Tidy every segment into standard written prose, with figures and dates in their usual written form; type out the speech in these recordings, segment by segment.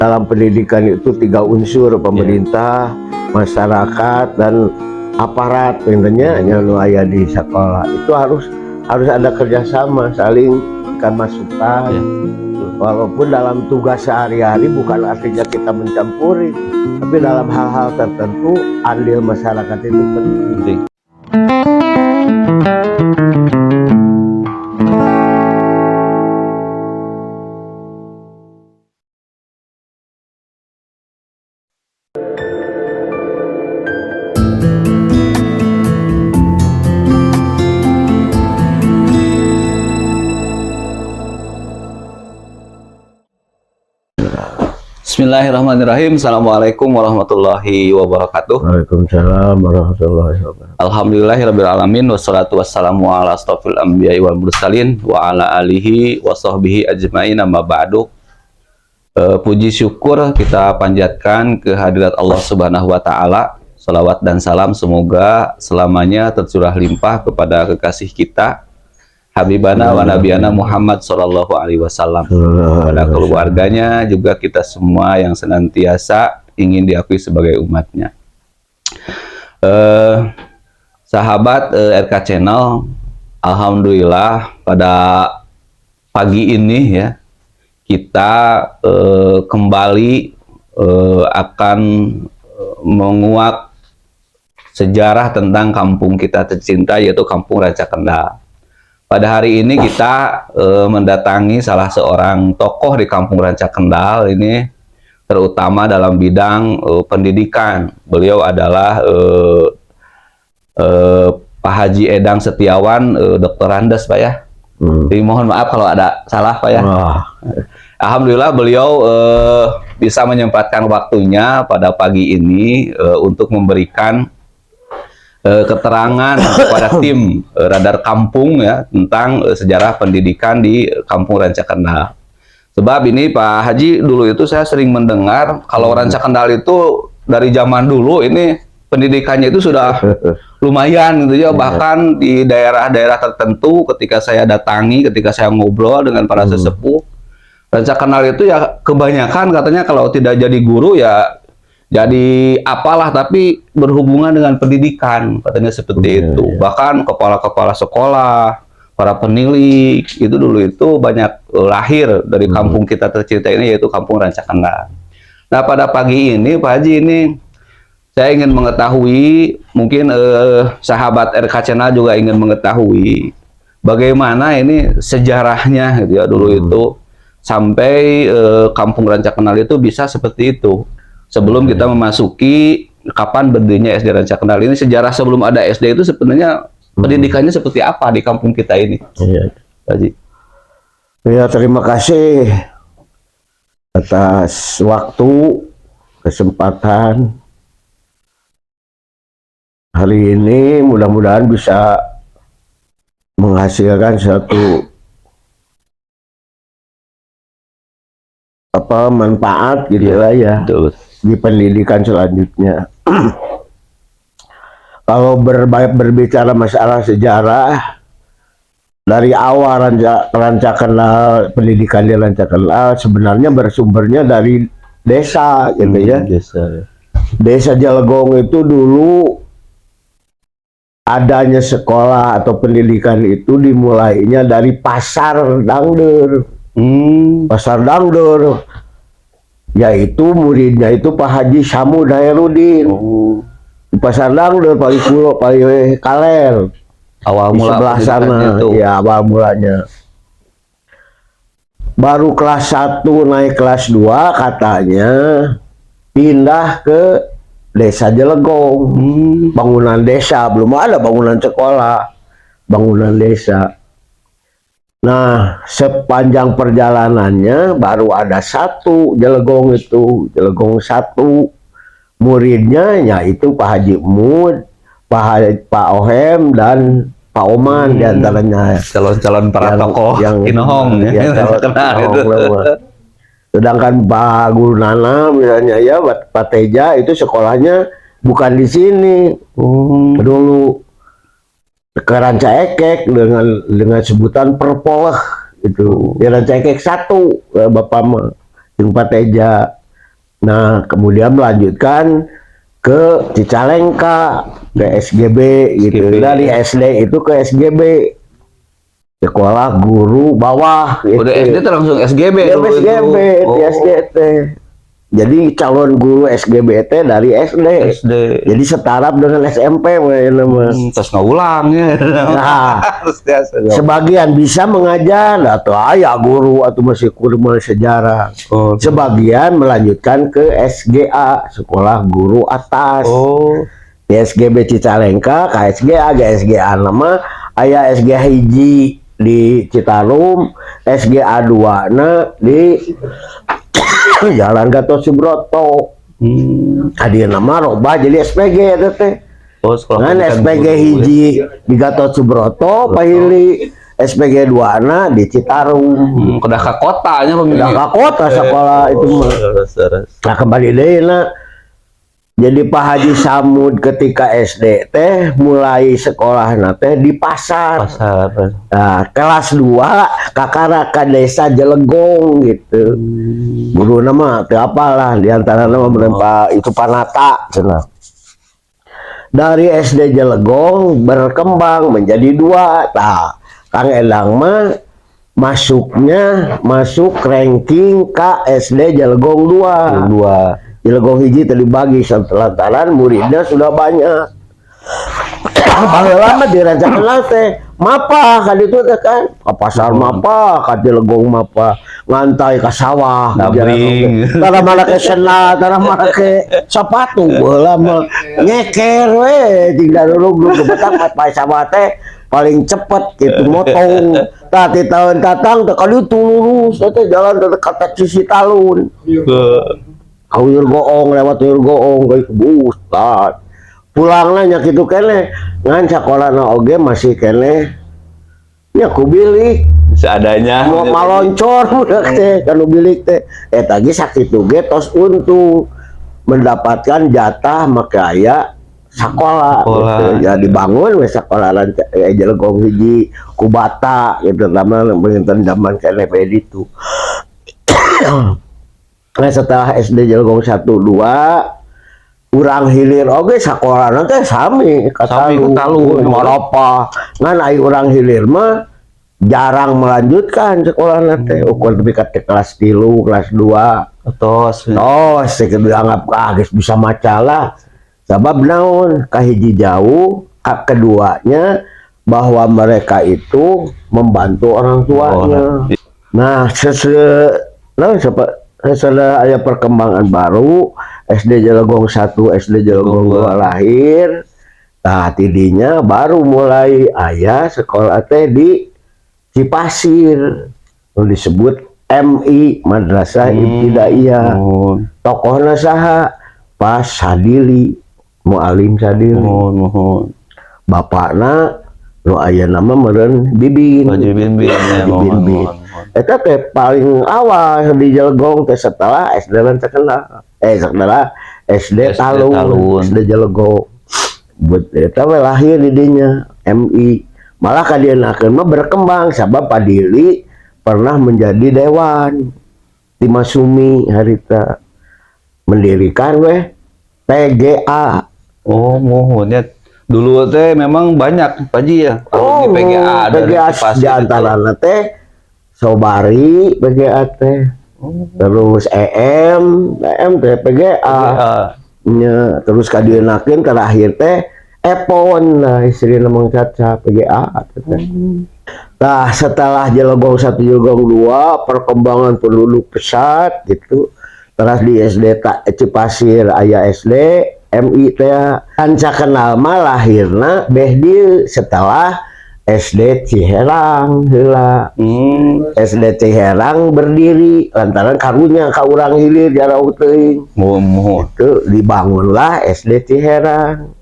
dalam pendidikan itu 3 unsur, pemerintah, masyarakat, dan aparat. Intinya yang aya di sekolah itu harus ada kerjasama, saling kan masukan. Walaupun dalam tugas sehari-hari bukan artinya kita mencampuri, tapi dalam hal-hal tertentu andil masyarakat itu penting. Bismillahirrahmanirrahim. Assalamualaikum warahmatullahi wabarakatuh. Waalaikumsalam warahmatullahi wabarakatuh. Alhamdulillahirrabbilalamin. Wassalatu wassalamu ala astagfirul anbiya'i wal mursalin wa ala alihi wa sahbihi ajma'in, amma ba'du. Puji syukur kita panjatkan kehadirat Allah Subhanahu wa Ta'ala. Salawat dan salam semoga selamanya tercurah limpah kepada kekasih kita, Habibana wa Nabiyana Muhammad Sallallahu Alaihi Wasallam, pada keluarganya, juga kita semua yang senantiasa ingin diakui sebagai umatnya. Sahabat RK Channel, alhamdulillah pada pagi ini ya kita kembali akan menguak sejarah tentang kampung kita tercinta, yaitu Kampung Ranca Kendal. Pada hari ini kita mendatangi salah seorang tokoh di Kampung Ranca Kendal ini, terutama dalam bidang pendidikan. Beliau adalah Pak Haji Edang Setiawan, Dr. Andes, Pak ya. Jadi mohon maaf kalau ada salah, Pak ya. Alhamdulillah beliau bisa menyempatkan waktunya pada pagi ini untuk memberikan keterangan kepada tim Radar Kampung ya tentang sejarah pendidikan di Kampung Ranca Kendal. Sebab ini Pak Haji, dulu itu saya sering mendengar kalau Ranca Kendal itu dari zaman dulu ini pendidikannya itu sudah lumayan gitu ya. Bahkan di daerah-daerah tertentu ketika saya datangi, ketika saya ngobrol dengan para sesepuh, Ranca Kendal itu ya kebanyakan katanya kalau tidak jadi guru ya jadi apalah, tapi berhubungan dengan pendidikan, katanya seperti itu. Bahkan kepala-kepala sekolah, para penilik, itu dulu itu banyak lahir dari kampung kita tercinta ini, yaitu Kampung Ranca Kendal. Nah, pada pagi ini, Pak Haji, ini saya ingin mengetahui, mungkin sahabat RK Channel juga ingin mengetahui, bagaimana ini sejarahnya gitu ya, dulu itu, sampai Kampung Ranca Kendal itu bisa seperti itu. Sebelum kita memasuki kapan berdirinya SD Ranca Kendal ini, sejarah sebelum ada SD itu sebenarnya pendidikannya seperti apa di kampung kita ini? Iya, Haji. Ya, terima kasih atas waktu, kesempatan hari ini. Mudah-mudahan bisa menghasilkan satu manfaat gitu lah ya. Betul. Di pendidikan selanjutnya. Kalau berbicara masalah sejarah, dari awal Ranca Kendal, pendidikan di Ranca Kendal sebenarnya bersumbernya dari desa gitu ya. Desa Jelegong itu dulu adanya sekolah atau pendidikan itu dimulainya dari Pasar Dangdur. Pasar Dangdur, yaitu muridnya itu Pak Haji Samu Dairudin. Di Pasar Dangdur paling kulo, paling kaler. Awal mula sebelah sana itu. Ya, awal mulanya. Baru kelas 1 naik kelas 2 katanya pindah ke Desa Jelegong. Bangunan desa, belum ada bangunan sekolah, bangunan desa. Nah, sepanjang perjalanannya baru ada satu Jelegong itu, Jelegong 1. Muridnya yaitu Pak Haji Mud, Pak Ohem, dan Pak Oman diantaranya. Calon-calon para tokoh yang Inohong ya. Sedangkan Pak Guru Nana misalnya ya, Pak Teja itu sekolahnya bukan di sini. Dulu ke Ranca Ekek dengan sebutan Perpoleh itu. Di Ranca Ekek 1 Bapak mah, Pak Teja. Nah, kemudian melanjutkan ke Cicalengka, ke SGB gitu. SGB. Dari SD itu ke SGB, sekolah guru bawah gitu. Udah SD tuh langsung SGB Ya, dulu SGB, itu. di SD teh. Jadi calon guru SGB teh dari SD. SD. Jadi setaraf dengan SMP nama. Terus ngulang ya. Nah, Terus biasa dong. sebagian bisa mengajar atau ayah guru atau masih kurang sejarah. Oh. Sebagian melanjutkan ke SGA, sekolah guru atas. Oh. Di SGB Cicalengka, ke SGA, ke SGA nama ayah SGA hiji di Citarum, SGA 2 na di Jalan Gatot Subroto. Tadi nama robah jadi SPG itu teh. Oh, sekolah Kan pendidikan SPG guru, hiji di Gatot Subroto, Pahili, SPG 2 na di Citarum. Udah ke kotanya Udah ke kota sekolah itu mah. Nah kembali deh nah. Jadi Pak Haji Samud ketika SD teh mulai sekolah teh di pasar. Nah, kelas 2 Kakaraka Desa Jelegong gitu. Guru nama teh apalah di antara nama berapa itu Panata cenah. Dari SD Jelegong berkembang menjadi 2. Tah, Kang Endang mah masuk ranking ke SD Jelegong 2. Jelegong hiji tadi bagi lantaran muridnya sudah banyak. Baheula mah dirancangkeun teh mapa ka ditu teh kan ka pasar mapa ka Jelegong mapa ngantai ka sawah nabring tara mana ke sena tara mana ke sepatu baheula mah nyeker we tinggal dulu betang pae sawah teh paling cepet gitu motong tadi tahun datang teh kali itu lurus teh jalan teh kata Cici Talun Uyur goong lewat uyur goong kayak Ustad pulanglah nya kitu kene ngan sakolana oge masih kene nya ku bilik seadanya mau maloncor budak teh kanu bilik teh tadi sakitu ge tos untuk mendapatkan jatah makaya sekolah gitu. Ya dibangun we sekolah Jelegong hiji ku bata gitu lama penginten zaman kene itu. Nah setelah SD Jelegong 1 2 urang hilir oge sakola teh sami Talun Moropa ngan ai urang hilir mah jarang melanjutkan sekolah teh ukur lebih ke kelas 3 kelas 2 tos dianggap geus bisa maca lah sabab naon kahiji jauh keduanya bahwa mereka itu membantu orang tuanya. Nah setelah ada perkembangan baru SD Jelegong 1 SD Jelegong 2 lahir. Nah tidinya baru mulai ayah sekolah teh di Cipasir disebut MI Madrasah Ibtidaiyah. Tokohna saha Pak Sadili Mualim Sadili. Bapakna nu aya nama meureun Bibin. Bibin. Eta teh paling awal di Jelegong teh setelah SD terkenal. Setelah SD Talun, SD Jelegong. Eta lahir di dinya MI. Malah kadienakeun mah berkembang sabab Padili pernah menjadi dewan di Masumi harita mendirikan PGA. Oh, mohonnya dulu teh memang banyak Pak Ji ya. Oh, di PGA ada di antaranya teh Sobari PGA teh. Terus EM teh PGA. Nya terus kadienakeun terakhir teh Epon lah istri namang Caca PGA teh. Nah, setelah Jelegong 1 Jelegong 2 perkembangan penduduk pesat gitu. Terus di SD Cipasir aya SD MI teh kanca kenal mah lahirna Behdi setelah SD Ciherang heula. SD Ciherang berdiri lantaran karunya ka urang hilir jarang teuing. Itu dibangunlah SD Ciherang.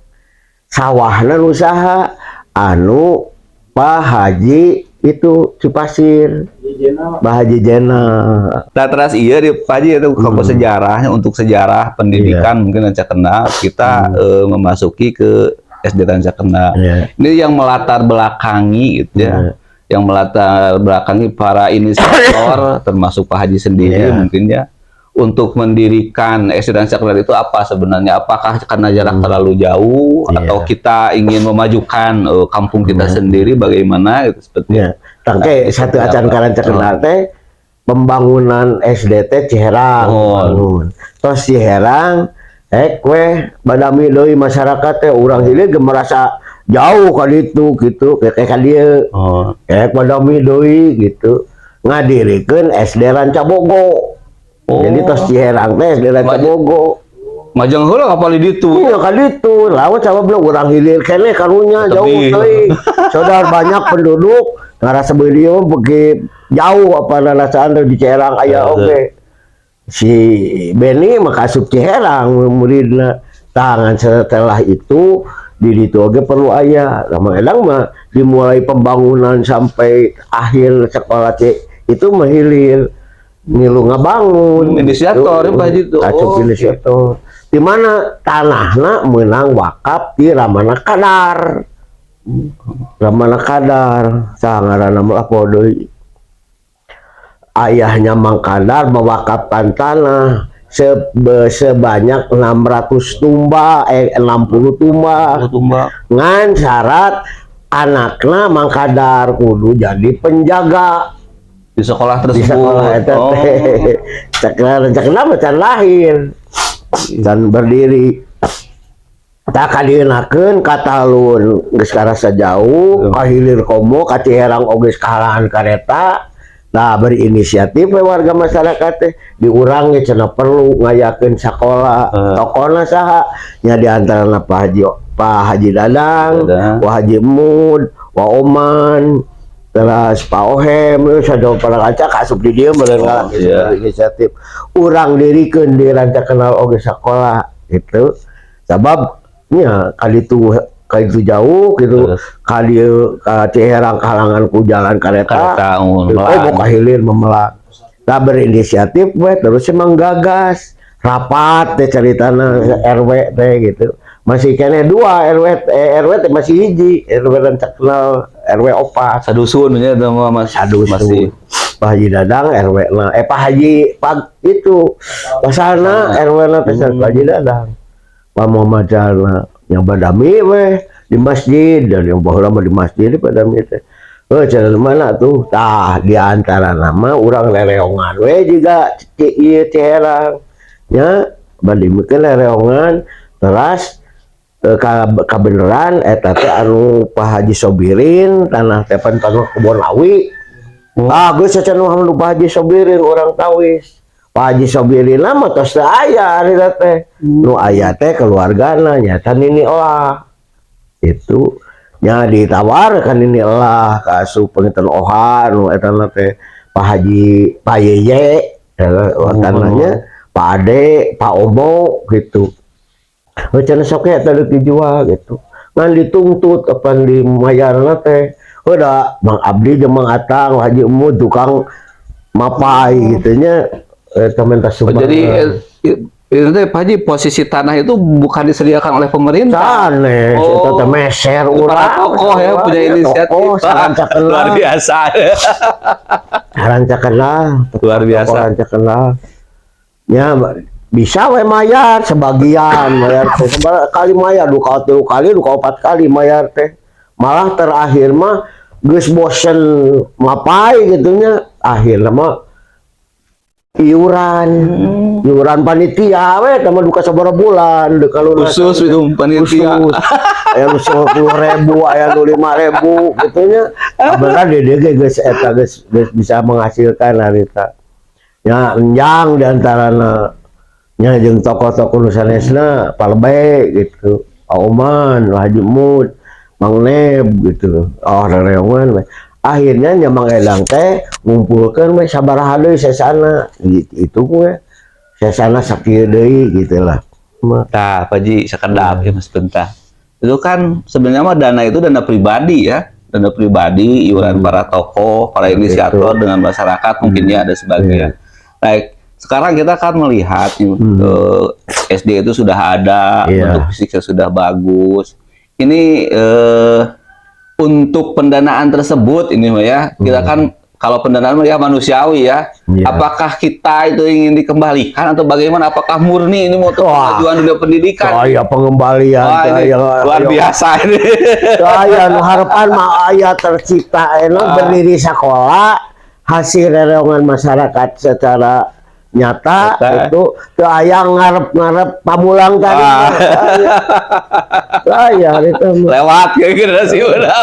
Sawahna usaha anu Pak Haji itu Cipasir. Pak Haji Jena. Nah terus iya di Pak Haji itu kalau sejarahnya untuk sejarah pendidikan mungkin Ranca Kena kita memasuki ke SD Ranca Kena. Ini yang melatar belakangi gitu ya. Yang melatar belakangi para inisiator termasuk Pak Haji sendiri mungkin ya untuk mendirikan SD dan sekolah itu apa sebenarnya? Apakah karena jarak terlalu jauh atau kita ingin memajukan kampung kita sendiri bagaimana gitu seperti Tangke satu acan karanca kenal teh pembangunan SDT Ciherang bangun. Terus Ciherang kue badami deui masyarakat teh urang hilir ge merasa jauh kali itu gitu kayak dia badami deui gitu ngadirikeun SD Ranca Bogo. Jadi tos Ciherang teh SD Ranca Bogo. Majang heula kapal di ditu. Iya kali itu. Lawan coba bilang urang hilir kene karunya jauh teuing. Saudara banyak penduduk ngarasa beulieu beuki jauh apa rasaan di Ciherang aya oge. Si Beni mah kasup Ciherang muridna. Tangan setelah itu di ditu oge perlu aya. Lama elang mah dimulai pembangunan sampai akhir sekolah itu mah hilir. Ngilu ngabangun inisiator ya Pak Haji itu. Inisiator. Di mana tanahna menang wakaf di Ramana Kadar. Ramana Kadar sangaranna mah podeui. Ayahnya Mang Kadar mewakafkan tanah sebanyak 600 tumba 60 tumba. Ngan syarat anaknya Mang Kadar kudu jadi penjaga di sekolah tersebut. Di sekolah Cakna macan lahir dan berdiri. Tak kadienakeun ka talun geus karasa jauh ka hilir komo ka Ciherang oge kahalangan kareta. Nah berinisiatif warga masyarakat teh diurang ge cenah perlu ngayakeun sakola. Tokona saha nya di antarana Pak Haji Dadang, Pak Haji Mud, Pak Oman, terus Pak Ohem, sadaya para kaca kasup di dieu meureun inisiatif. Urang dirikeun di Ranca Kenal oge sakola gitu. Sabab nya kali itu jauh gitu. Kali ka Ciherang kahalangan ku jalan kareta. Mau hilir memelang. Nah berinisiatif we terus menggagas rapat teh caritana RW teh gitu. Masih kene dua RW teh masih hiji RW Ranca Kenal RW opat sadusun nya Mas masih Pak Haji Dadang RW na Pak Haji itu pasana RW na teh Pak Haji Dadang Pak Muhammad Jalna yang badami weh di masjid dan yang baheula mah di masjid badami teh jalan mana tuh tah di antara nama urang leleongan we juga ieu Ciherang nya badimikeun leleongan teras kabeneran eta teh anu Pak Haji Sobirin tanah teh tanah kebon awi. Geus sacan nu Pak Haji Sobirin orang Tawis. Pak Haji Sobirin mah tos teu aya ari teh. Nu aya teh keluargana nyata nini olah. Itu nya ditawarkan nini olah ka asup penginten oha nu eta teh Pak Haji Pak Yeye tanahnya Pak Ade, Pak Omo gitu. Macam sok ya tadi dijual gitu. Ngan dituntut apa di mayarna teh. Udah Mang Abdi jeung Mang Atang Haji Umud tukang mapai gitunya temen tas sumber. Jadi itu teh Pak Haji posisi tanah itu bukan disediakan oleh pemerintah. Sanes itu teh meser urang. Tokoh ya punya inisiatif. Luar biasa. Ranca Kenal. Luar biasa. Ranca Kenal. Ya bisa we mayar sebagian mayar teh kali mayar 2 kali 4 kali mayar teh malah terakhir mah geus bosen ngapai gitunya akhirnya mah iuran panitia we tama duka sabaraha bulan dekaluna khusus itu panitia aya 10.000 aya 5.000 gitunya bener dia geus eta geus bisa menghasilkan harita nya enjang di antarana nya jeung tokoh-tokoh nu sanesna palebe gitu Pak Oman, Haji Mud, Mang Neb gitu. Rereongan akhirnya nya Mang Edang teh ngumpulkeun we sabaraha deui sesana itu we sesana sakieu deui gitu lah. Tah Pak Haji sakedap ya Mas Benta. Itu kan sebenarnya mah dana itu dana pribadi ya. Dana pribadi iuran para tokoh, para inisiator dengan masyarakat mungkinnya ada sebagian. Baik, sekarang kita akan melihat SD itu sudah ada, bentuk fisiknya sudah bagus. Ini untuk pendanaan tersebut ini ya, kita kan kalau pendanaan ya manusiawi ya. Iya. Apakah kita itu ingin dikembalikan atau bagaimana? Apakah murni ini mau untuk Wah. kemajuan dunia pendidikan? Saya pengembalian Wah, ini luar biasa ini. saya harapan mah aya tercipta berdiri sekolah hasil rereongan masyarakat secara nyata itu teu aya ngarep-ngarep pamulang tadi. Saya itu Lewat ke generasi muda.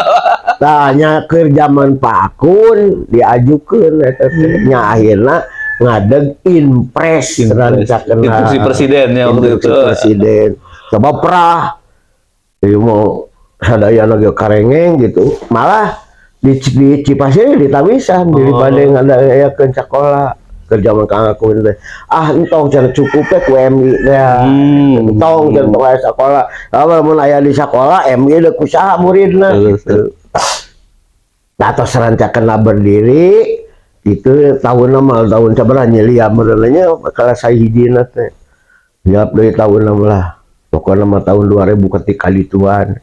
tanya ke zaman Pak Akun diajukeun eta teh nya akhirna ngadeg impres rancakeun Instruksi presiden ya waktu itu. presiden coba perah ieu mau sadaya lagi karengeng gitu malah di Cipasir ditawisan daripada ngadayakeun sekolah ke zaman Kang Akun teh entong cenah cukup ku MI ya entong cenah tong aya sekolah mun aya di sekolah MI deuk kusaha muridna gitu. Nah, atau serancakan berdiri itu tahun nama tahun sabaraha nyelia modelnya kelas hijina teh. Jawab dari tahun nama lah. Pokoknya nama tahun 2000 ketika dituan.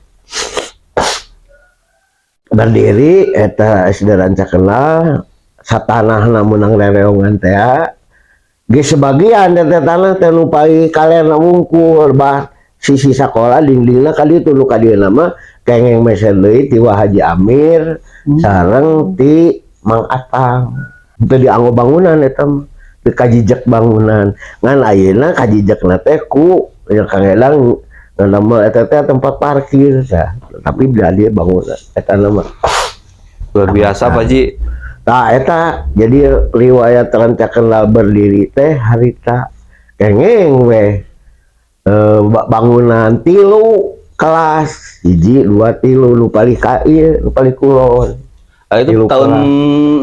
Berdiri eta SD rancakeunna satanahna menang rereongan teh. Ge sebagian eta tanah teh nu pai kalena wungkul bah sisi sekolah dindingna ka ditu nu ka dieu nama kengeng mesen deui ti Wah Haji Amir sareng ti Mang Atang teu dianggo bangunan eta teu kajijek bangunan ngan ayeuna kajijekna teh ku ya Kang Edang nama eta teh tempat parkir ya. Tapi bila dia bangunan eta nama Luar biasa Pak Ji. nah eta jadi riwayat rancakeun berdiri teh harita kengeng we bangunan 3 kelas 1 2 3 nu paling ka ieu nu paling kulon. Itu tahun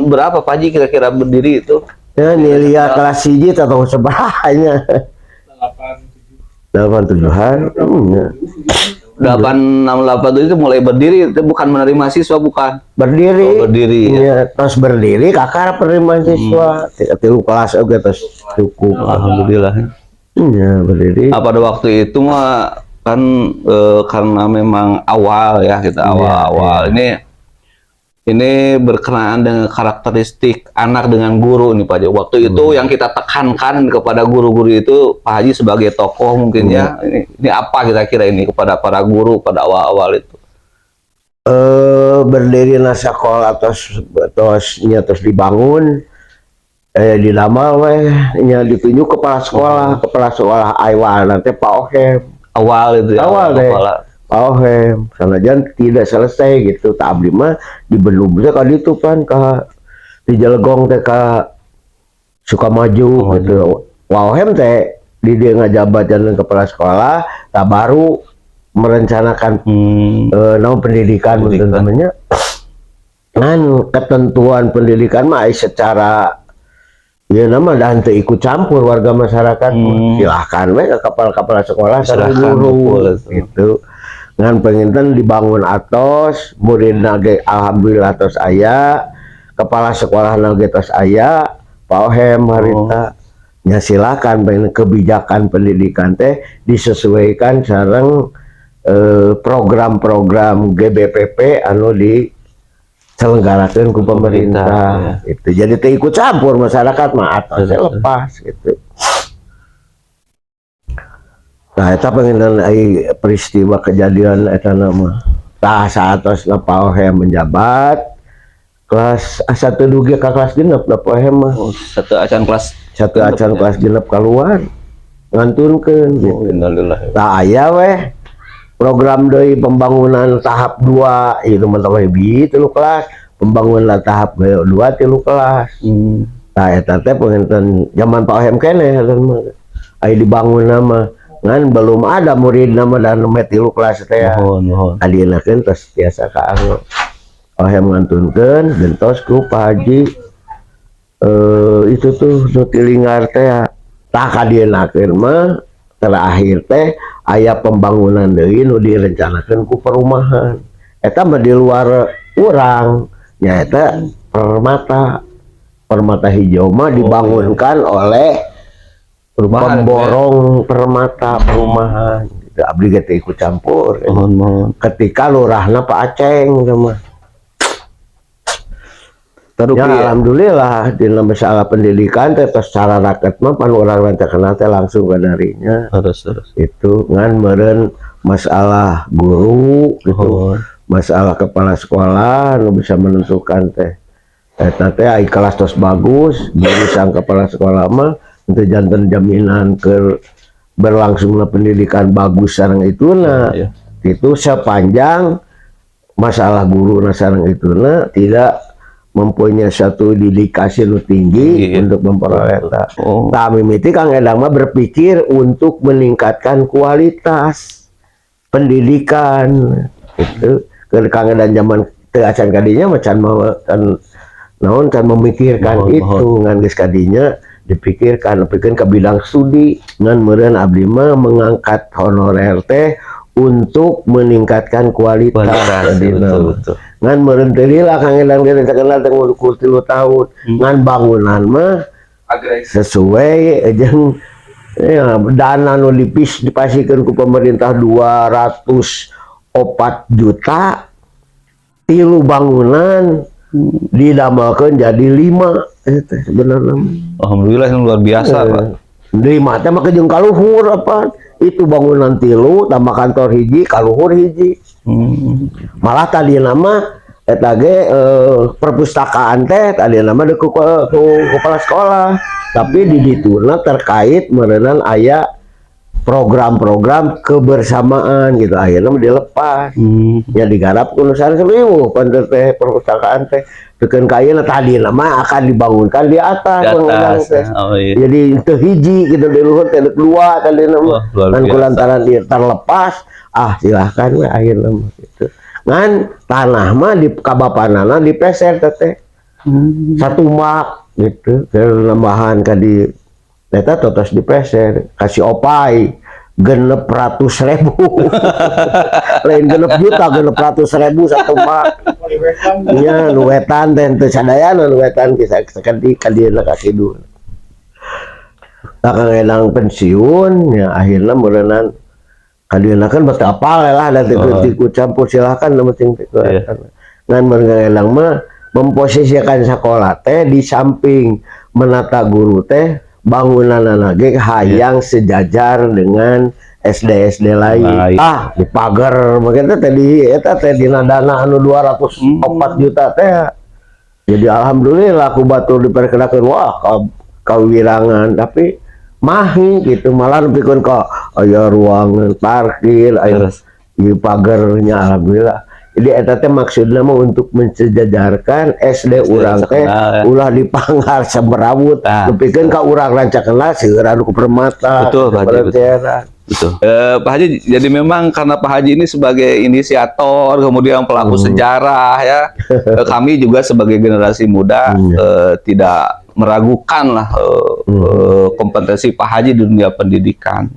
berapa Pak Ji kira-kira berdiri itu? Ya nilia kelas 1 atau sebelahnya 87-an. 868 itu mulai berdiri, itu bukan menerima siswa bukan? Berdiri. Oh, berdiri. Ya, terus berdiri kakak penerimaan siswa. 3 kelas oke terus cukup. Alhamdulillah. Ya, berdiri. Pada waktu itu mah kan karena memang awal ya kita awal-awal ini berkenaan dengan karakteristik anak dengan guru nih Pak Haji. Waktu itu yang kita tekankan kepada guru-guru itu Pak Haji sebagai tokoh mungkin ya. Ini apa kira-kira ini kepada para guru pada awal-awal itu? Berdiri sekolah terus dibangun di lama ditunjuk kepala sekolah awal nanti Pak Ohem awal itu ya awal deh Pak Ohem sanajan tidak selesai gitu tak abdi mah di Belum kali itu kan di Jelgong teh ka Sukamaju gitu Pak Ohem teh di dia ngajabat jalan kepala sekolah tak baru merencanakan nama pendidikan namanya kan ketentuan pendidikan mah secara ya nama dan ikut campur warga masyarakat silahkan ke kapal-kapal sekolah silahkan itu dengan penginten dibangun atos murid nage alhamdulillah atos aya kepala sekolah nage atos aya Pak Ohem harita ya silakan pengen kebijakan pendidikan teh disesuaikan sareng program-program GBPP anu di selenggarakan ke pemerintah ya. Itu jadi ikut campur masyarakat mah atau lepas gitu. Nah itu pengen peristiwa kejadian itu nama saat Pak Ohem menjabat kelas 1 dugi ke kelas genep Pak Ohem mah satu acan kelas genep keluar ngantunkeun gitu. Nah aya weh program dari pembangunan tahap 2 itu mentawai itu kelas pembangunan tahap 2 3 kelas. Nah eta teh penginten zaman Pak Ohem keneh aya dibangun nama ngan belum ada murid nama dan 3 kelas teh. Mohon. Adienakeun tos biasa ka anggo. Ohem ngantunkeun gentos ku Pak Haji itu tuh nu tilingar teh tah kadienakeun mah terakhir teh aya pembangunan deui nu direncanakeun ku perumahan eta mah di luar urang nya eta permata hijau mah dibangunkan oleh pemborong permata perumahan gitu abdi ge ikut campur ketika lurahna Pak Aceng mah Ya alhamdulillah di masalah pendidikan teh secara rakyat mah pan urang teh kenal teh langsung ke darinya. Terus. Itu ngan meureun masalah guru gitu. Masalah kepala sekolah nu bisa menentukan teh. Eta teh ai kelas tos bagus, guru sang kepala sekolah mah teu janten jaminan ke berlangsungnya pendidikan bagus sareng ituna. Itu sepanjang masalah guru sareng ituna tidak mempunyai satu dedikasi nu tinggi untuk memperoleh eta. Tah mimiti Kang Edang mah berpikir untuk meningkatkan kualitas pendidikan. Itu Kang Edang zaman teu acan kadinya macan mau kan naon kan memikirkan itu ngan geus kadinya dipikirkan pikeun ke bidang studi ngan meureun abdi mah mengangkat honorer teh untuk meningkatkan kualitas. Betul. Ngan meureun teh lila Kang Edang dia terkenal teh 3 tahun. Ngan bangunan mah sesuai jeung ya, dana nu dipasikeun ku pemerintah 204 juta 3 bangunan didamelkeun jadi 5 eta sebenarnya. Alhamdulillah yang luar biasa, Pak. 5 teh mah jeung kaluhur apa? Itu bangunan 3 tambah kantor hiji kaluhur hiji. Malah tadi nama eta ge perpustakaan teh tadi nama ku kepala sekolah tapi di dituna terkait meureunana aya program-program kebersamaan gitu akhirnya dilepas ya digarap ku Nusa Seribu panter teh perpustakaan teh pikeun ka ayeuna tadi nama akan dibangunkan di atas, jadi teu hiji gitu di luhur teh 2 tadi nama dan kulantaran dia terlepas silahkan we akhirnya gitu ngan tanah mah di kabapanana dipeser teh 1 mak gitu nambahan ka di eta totos dipeser kasih opai 600.000 lain 6 juta 600.000 1 mak nya nu wetan teh teu sadayana nu wetan kisah sekali kadieuna kasidul Kang Edang pensiun ya akhirnya meureunana kadieuna kan batu apal lah da teu campur silakan nu penting ngan Kang Edang mah memposisikan sekolah teh di samping menata guru teh bangunan ge hayang sejajar dengan SD lain. Di pagar mungkin tadi eta teh dina dana anu 204 juta teh. Jadi alhamdulillah aku batur diperkenakeun wah kawirangan tapi mahi gitu malah pikeun ka aya ruangan parkir aya di pagarnya alhamdulillah. Jadi eta teh maksudna mah untuk mensejajarkan SD urang teh ulah dipanggar semrawut dipikeun ka urang rancakeunna seueur anu ku permata. Betul. Pak Haji, jadi memang karena Pak Haji ini sebagai inisiator kemudian pelaku sejarah ya kami juga sebagai generasi muda tidak meragukan lah kompetensi Pak Haji di dunia pendidikan.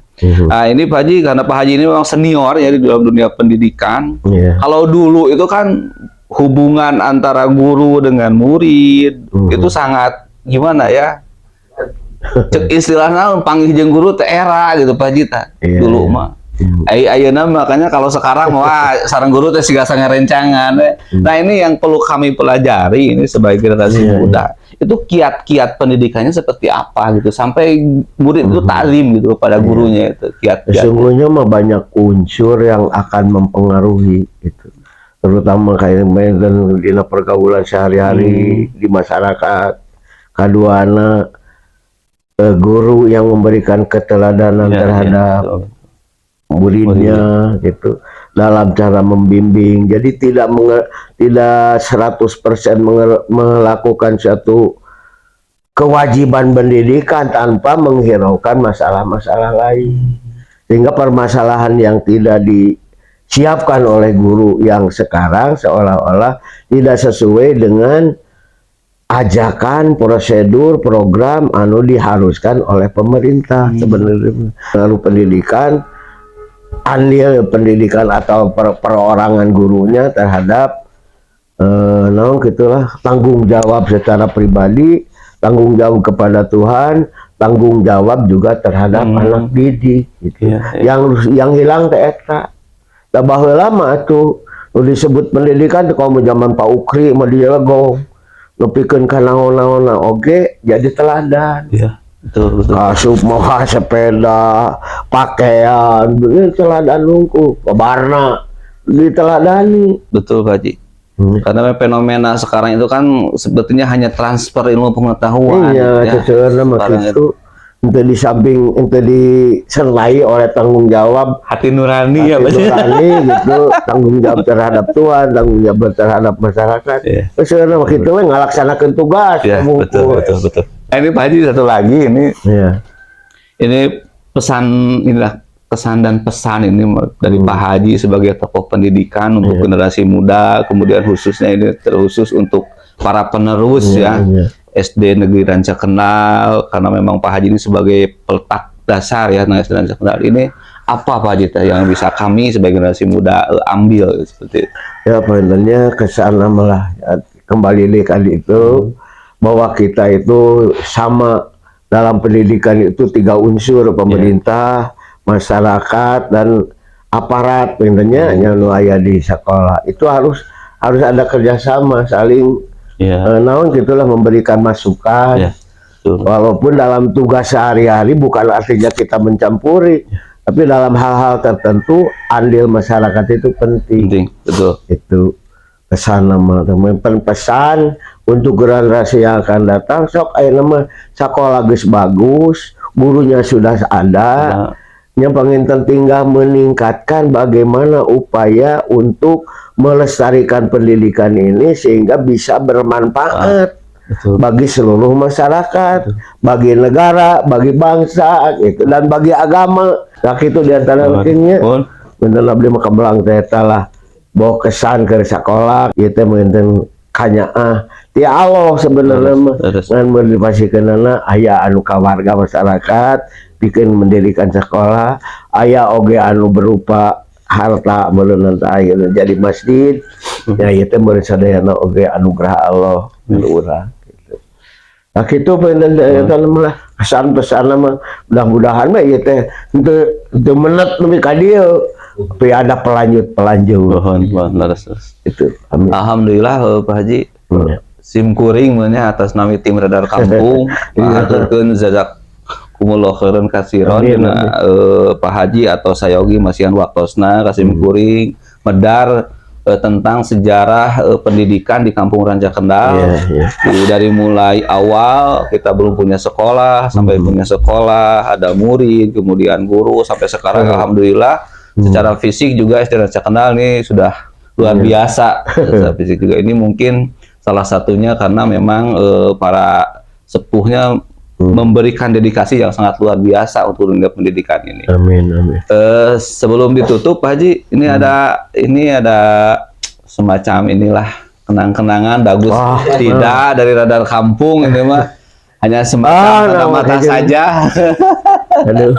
Nah ini Pak Haji, karena Pak Haji ini memang senior ya di dalam dunia pendidikan. Kalau dulu itu kan hubungan antara guru dengan murid itu sangat gimana ya? Istilahnya panggil jeung guru teh era gitu Pak Haji dulu mah. Ayeuna makanya kalau sekarang wah sareng guru teh siga sangarencangan. Nah ini yang perlu kami pelajari ini sebagai generasi muda. Itu kiat-kiat pendidikannya seperti apa gitu sampai murid itu taklim gitu kepada gurunya itu kiat-kiat. Sesungguhnya mah banyak unsur yang akan mempengaruhi itu. Terutama kayak dan dina pergaulan sehari-hari di masyarakat. Kaduana guru yang memberikan keteladanan terhadap muridnya gitu dalam cara membimbing. Jadi tidak 100% melakukan suatu kewajiban pendidikan tanpa menghiraukan masalah-masalah lain. Sehingga permasalahan yang tidak disiapkan oleh guru yang sekarang seolah-olah tidak sesuai dengan ajakan, prosedur, program anu diharuskan oleh pemerintah. Sebenarnya lalu pendidikan andil pendidikan atau perorangan gurunya terhadap gitulah tanggung jawab secara pribadi, tanggung jawab kepada Tuhan, tanggung jawab juga terhadap anak didik gitu. Yang hilang teh eta. Da baheula mah atuh disebut pendidikan kalau zaman Pak Ukri mah dia legong nepikeun ka naon-naonna oge jadi teladan. Iya, betul betul. Asup moga sepeda, pakaian, bener teladan nungku, kabarna diteladani. Betul Pak Haji. Karena fenomena sekarang itu kan sebetulnya hanya transfer ilmu pengetahuan. Iya, sebenarnya mah Sekarang itu ente di samping ente disertai oleh tanggung jawab hati nurani ya Pak hati Haji. nurani gitu, tanggung jawab terhadap Tuhan, tanggung jawab terhadap masyarakat. Iya. Sebenarnya mah kitu we ngalaksanakeun tugas. Iya, betul betul betul. Ini Pak Haji satu lagi Iya. ini pesan inilah kesan dan pesan ini dari Pak Haji sebagai tokoh pendidikan untuk generasi muda, kemudian khususnya ini terkhusus untuk para penerus ya. SD Negeri Ranca Kendal, karena memang Pak Haji ini sebagai peletak dasar ya SD Ranca Kendal ini, apa Pak Haji yang bisa kami sebagai generasi muda ambil seperti itu? Ya poinnya kesan malah kembali kali itu bahwa kita itu sama dalam pendidikan itu 3 unsur, pemerintah, masyarakat, dan aparat. Poinnya yang aya di sekolah itu harus ada kerjasama saling. Naon gitulah memberikan masukan, walaupun dalam tugas sehari-hari bukan artinya kita mencampuri, tapi dalam hal-hal tertentu andil masyarakat itu penting. Betul. Itu pesan nama teman pesan untuk generasi yang akan datang. Sok ayo nama sekolah geus bagus, gurunya sudah ada. Yang paling tinggal meningkatkan bagaimana upaya untuk melestarikan pendidikan ini sehingga bisa bermanfaat bagi seluruh masyarakat, bagi negara, bagi bangsa, gitu, dan bagi agama. Nah itu diantara lainnya. Bener abdi maka belang teh lah bawa kesan ke sekolah, itu mungkin hanya ti Allah sebenarnya mah ngan motivasikeunana aya anu ka warga masyarakat bikin mendirikan sekolah, aya oge anu berupa harta meureun aya jadi masjid. Ya ieu teh meureun sadayana oge anugerah Allah urang gitu. Nah kitu pengen eta mah pesan-pesan mah mudah-mudahan mah ieu teh teu menet nepi ka dieu. Tapi ada pelanjut. Itu. Amin. Alhamdulillah Pak Haji. Sim kuring meunya atas nami tim Radar Kampung. Aturkeun jazak kumullah khairan katsiran dina Pak Haji atau sayogi masihan waktosna kasim kuring medar tentang sejarah pendidikan di Kampung Ranca Kendal. Dari mulai awal kita belum punya sekolah sampai punya sekolah, ada murid, kemudian guru sampai sekarang alhamdulillah secara fisik juga SD Ranca Kendal ini sudah luar biasa. Secara fisik juga ini mungkin salah satunya karena memang para sepuhnya memberikan dedikasi yang sangat luar biasa untuk dunia pendidikan ini. Amin, amin. Sebelum ditutup Pak Haji, ini ada semacam inilah kenang-kenangan bagus tidak dari Radar Kampung ini mah hanya semacam tanda mata saja. Aduh.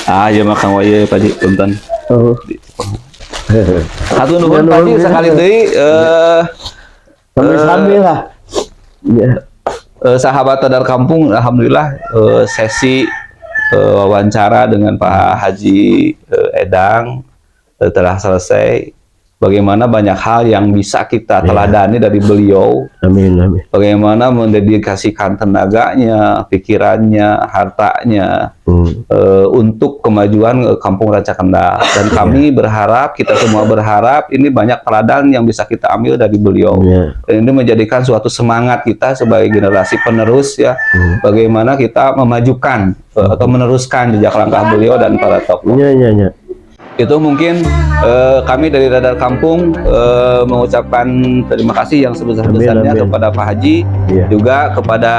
Ya makan waya Pak Haji, punten. Satu nuhun Pak Haji sekali deui sambil lah. Ya. Sahabat Radar Kampung, alhamdulillah sesi wawancara dengan Pak Haji Edang telah selesai. Bagaimana banyak hal yang bisa kita teladani dari beliau. Amin, amin. Bagaimana mendedikasikan tenaganya, pikirannya, hartanya untuk kemajuan Kampung Ranca Kendal. Dan kami berharap, kita semua berharap ini banyak teladan yang bisa kita ambil dari beliau. Dan ini menjadikan suatu semangat kita sebagai generasi penerus ya. Bagaimana kita memajukan atau meneruskan jejak langkah beliau dan para tokoh. Itu mungkin kami dari Radar Kampung mengucapkan terima kasih yang sebesar-besarnya kepada Pak Haji, juga kepada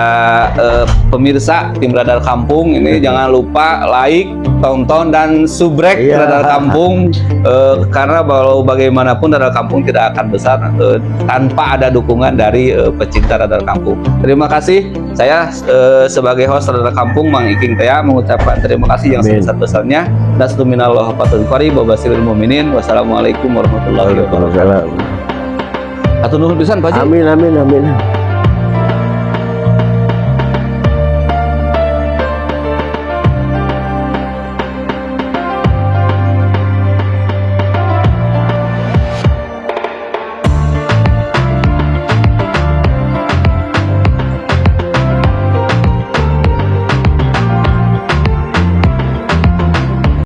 pemirsa tim Radar Kampung ini. Jangan lupa like, tonton, dan subrek Radar Kampung, karena bagaimanapun Radar Kampung tidak akan besar tanpa ada dukungan dari pecinta Radar Kampung. Terima kasih. Saya sebagai host Radar Kampung, Mang Iking Tea, mengucapkan terima kasih yang sebesar-besarnya. Nasruminallah fatul-qari Babasilul Mu'minin. Wassalamualaikum warahmatullahi wabarakatuh. Atur nuhun pisan Pak Haji. Amin, amin, amin.